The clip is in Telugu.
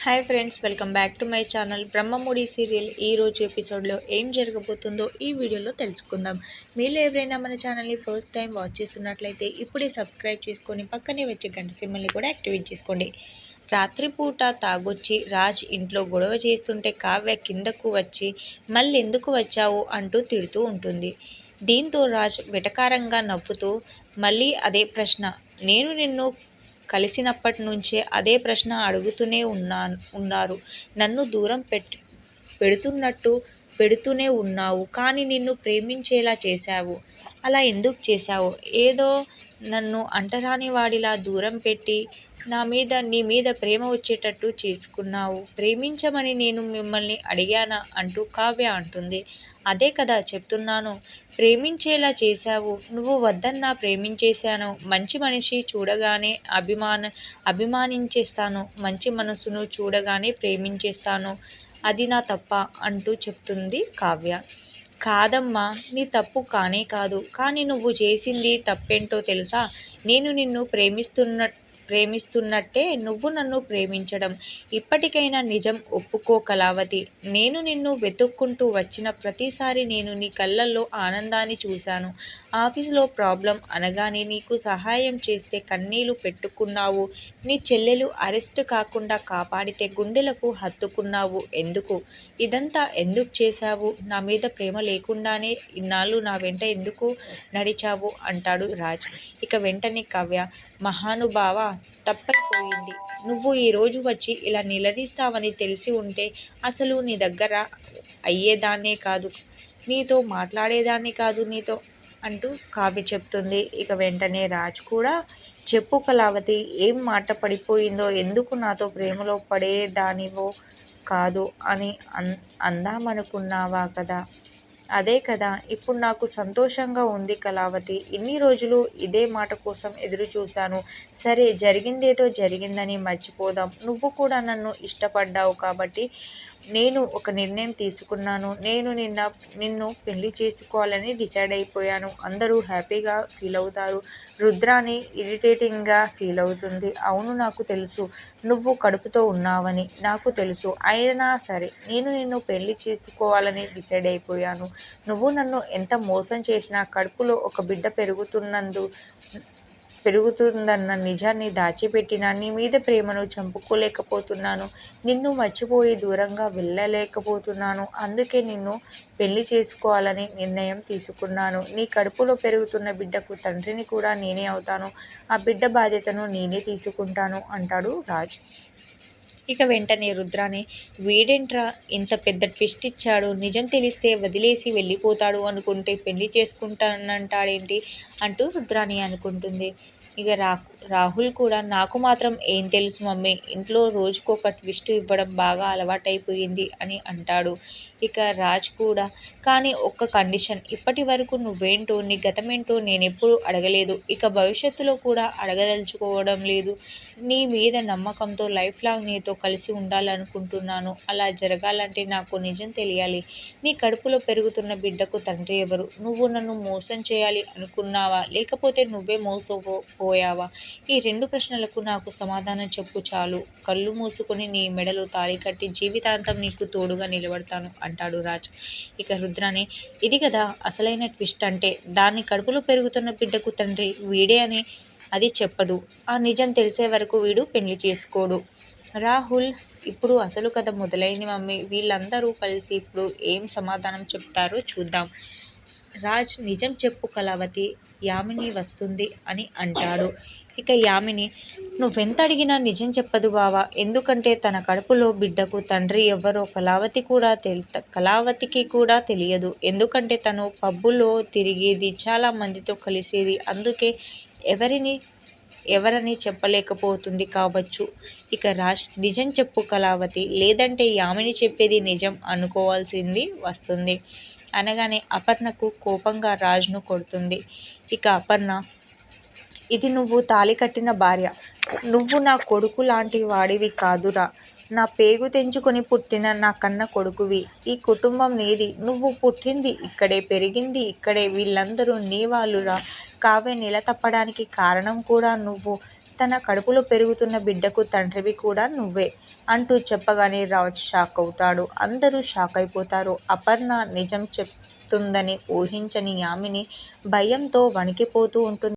Hi friends, welcome back to my channel. Brahmamudi serial ఈరోజు ఎపిసోడ్లో ఏం జరగబోతుందో ఈ వీడియోలో తెలుసుకుందాం. మీరు ఎవరైనా మన ఛానల్ని ఫస్ట్ టైం వాచ్ చేస్తున్నట్లయితే ఇప్పుడే సబ్స్క్రైబ్ చేసుకొని పక్కనే వచ్చే గంట సింబల్ని కూడా యాక్టివేట్ చేసుకోండి. రాత్రిపూట తాగొచ్చి రాజ్ ఇంట్లో గొడవ చేస్తుంటే కావ్య కిందకు వచ్చి మళ్ళీ ఎందుకు వచ్చావు అంటూ తిడుతూ ఉంటుంది. దీంతో రాజ్ వెటకారంగా నవ్వుతూ మళ్ళీ అదే ప్రశ్న, నేను నిన్ను కలిసినప్పటి నుంచే అదే ప్రశ్న అడుగుతూనే ఉన్నారు. నన్ను దూరం పెడుతున్నట్టు పెడుతూనే ఉన్నావు, కానీ నిన్ను ప్రేమించేలా చేశావు. అలా ఎందుకు చేశావు? ఏదో నన్ను అంటరాని వాడిలా దూరం పెట్టి నీ మీద ప్రేమ వచ్చేటట్టు చేసుకున్నావు. ప్రేమించమని నేను మిమ్మల్ని అడిగానా అంటూ కావ్య అంటుంది. అదే కదా చెప్తున్నాను, ప్రేమించేలా చేశావు. నువ్వు వద్దన్నా ప్రేమించేశాను. మంచి మనిషి చూడగానే అభిమానించేస్తాను. మంచి మనసును చూడగానే ప్రేమించేస్తాను. అది నా తప్ప అంటూ చెప్తుంది కావ్య. కాదమ్మా, నీ తప్పు కానే కాదు. కానీ నువ్వు చేసింది తప్పేంటో తెలుసా? నేను నిన్ను ప్రేమిస్తున్నట్టే నువ్వు నన్ను ప్రేమించడం. ఇప్పటికైనా నిజం ఒప్పుకో కళావతి. నేను నిన్ను వెతుక్కుంటూ వచ్చిన ప్రతిసారి నేను నీ కళ్ళల్లో ఆనందాన్ని చూశాను. ఆఫీసులో ప్రాబ్లం అనగానే నీకు సహాయం చేస్తే కన్నీళ్లు పెట్టుకున్నావు. నీ చెల్లెలు అరెస్ట్ కాకుండా కాపాడితే గుండెలకు హత్తుకున్నావు. ఎందుకు ఇదంతా ఎందుకు చేశావు? నా మీద ప్రేమ లేకుండానే ఇన్నాళ్ళు నా వెంట ఎందుకు నడిచావు అంటాడు రాజ్. ఇక వెంటనే కావ్య, మహానుభావ, తప్పైపోయింది. నువ్వు ఈరోజు వచ్చి ఇలా నిలదీస్తావని తెలిసి ఉంటే అసలు నీ దగ్గర అయ్యేదాన్నే కాదు, నీతో మాట్లాడేదాన్ని కాదు నీతో అంటూ కావ్య చెప్తుంది. ఇక వెంటనే రాజ్ కూడా, చెప్పు కళావతి, ఏం మాట పడిపోయిందో, ఎందుకు నాతో ప్రేమలో పడేదానివో కాదు అని అందామనుకున్నావా కదా? అదే కదా ఇప్పుడు నాకు సంతోషంగా ఉంది కళావతి. ఇన్ని రోజులు ఇదే మాట కోసం ఎదురు చూశాను. సరే, జరిగిందేదో జరిగిందని మర్చిపోదాం. నువ్వు కూడా నన్ను ఇష్టపడ్డావు కాబట్టి నేను ఒక నిర్ణయం తీసుకున్నాను. నేను నిన్ను పెళ్లి చేసుకోవాలని డిసైడ్ అయిపోయాను. అందరూ హ్యాపీగా ఫీల్ అవుతారు. రుద్రాని ఇరిటేటింగ్గా ఫీల్ అవుతుంది. అవును, నాకు తెలుసు నువ్వు కడుపుతో ఉన్నావని నాకు తెలుసు. అయినా సరే నేను నిన్ను పెళ్లి చేసుకోవాలని డిసైడ్ అయిపోయాను. నువ్వు నన్ను ఎంత మోసం చేసినా కడుపులో ఒక బిడ్డ పెరుగుతుందన్న నిజాన్ని దాచిపెట్టినా నీ మీద ప్రేమను చంపుకోలేకపోతున్నాను. నిన్ను మర్చిపోయి దూరంగా వెళ్ళలేకపోతున్నాను. అందుకే నిన్ను పెళ్లి చేసుకోవాలని నిర్ణయం తీసుకున్నాను. నీ కడుపులో పెరుగుతున్న బిడ్డకు తండ్రిని కూడా నేనే అవుతాను. ఆ బిడ్డ బాధ్యతను నేనే తీసుకుంటాను అంటాడు రాజ్. ఇక వెంటనే రుద్రాని, వీడేంట్రా ఇంత పెద్ద ట్విస్ట్ ఇచ్చాడు? నిజం తెలిస్తే వదిలేసి వెళ్ళిపోతాడు అనుకుంటే పెళ్లి చేసుకుంటానంటాడేంటి అంటూ రుద్రాని అనుకుంటుంది. ఇక రాహుల్ కూడా, నాకు మాత్రం ఏం తెలుసు మమ్మీ, ఇంట్లో రోజుకొక ట్విస్ట్ ఇవ్వడం బాగా అలవాటైపోయింది అని అంటాడు. ఇక రాజ్ కూడా, కానీ ఒక్క కండిషన్, ఇప్పటి వరకు నువ్వేంటో నీ గతమేంటో నేనెప్పుడూ అడగలేదు. ఇక భవిష్యత్తులో కూడా అడగదలుచుకోవడం లేదు. నీ మీద నమ్మకంతో లైఫ్ లాంగ్ నీతో కలిసి ఉండాలనుకుంటున్నాను. అలా జరగాలంటే నాకు నిజం తెలియాలి. నీ కడుపులో పెరుగుతున్న బిడ్డకు తండ్రి ఎవరు? నువ్వు నన్ను మోసం చేయాలి అనుకున్నావా, లేకపోతే నువ్వే మోసపోయావా? ఈ 2 ప్రశ్నలకు నాకు సమాధానం చెప్పు చాలు. కళ్ళు మూసుకొని నీ మెడలో తాళి కట్టి జీవితాంతం నీకు తోడుగా నిలబడతాను అంటాడు రాజ్. ఇక రుద్రాని, ఇది కదా అసలైన ట్విస్ట్ అంటే, దాన్ని కడుపులో పెరుగుతున్న బిడ్డకు తండ్రి వీడే అని అది చెప్పదు. ఆ నిజం తెలిసే వరకు వీడు పెళ్లి చేసుకోడు. రాహుల్, ఇప్పుడు అసలు కథ మొదలైంది మమ్మీ. వీళ్ళందరూ కలిసి ఇప్పుడు ఏం సమాధానం చెప్తారో చూద్దాం. రాజ్, నిజం చెప్పు కళావతి, యామిని వస్తుంది అని అంటాడు. ఇక యామిని, నువ్వెంత అడిగినా నిజం చెప్పదు బావా. ఎందుకంటే తన కడుపులో బిడ్డకు తండ్రి ఎవ్వరో కళావతికి కూడా తెలియదు. ఎందుకంటే తను పబ్బులో తిరిగేది, చాలా మందితో కలిసేది. అందుకే ఎవరని చెప్పలేకపోతుంది కావచ్చు. ఇక రాజ్, నిజం చెప్పు కళావతి, లేదంటే యామిని చెప్పేది నిజం అనుకోవాల్సింది వస్తుంది అనగానే అపర్ణకు కోపంగా రాజ్ను కొడుతుంది. ఇక అపర్ణ, ఇది నువ్వు తాళి కట్టిన భార్య. నువ్వు నా కొడుకు లాంటి వాడివి కాదురా. నా పేగు తెంచుకొని పుట్టిన నా కన్న కొడుకువి. ఈ కుటుంబం నీది. నువ్వు పుట్టింది ఇక్కడే, పెరిగింది ఇక్కడే. వీళ్ళందరూ నీ వాళ్ళురా. కావ్య నిల తప్పడానికి కారణం కూడా నువ్వు. తన కడుపులో పెరుగుతున్న బిడ్డకు తండ్రివి కూడా నువ్వే అంటూ చెప్పగానే రాజ్ షాక్ అవుతాడు. అందరూ షాక్ అయిపోతారు. అపర్ణ నిజం చెప్తుందని ఊహించని యామిని భయంతో వణికిపోతూ ఉంటుంది.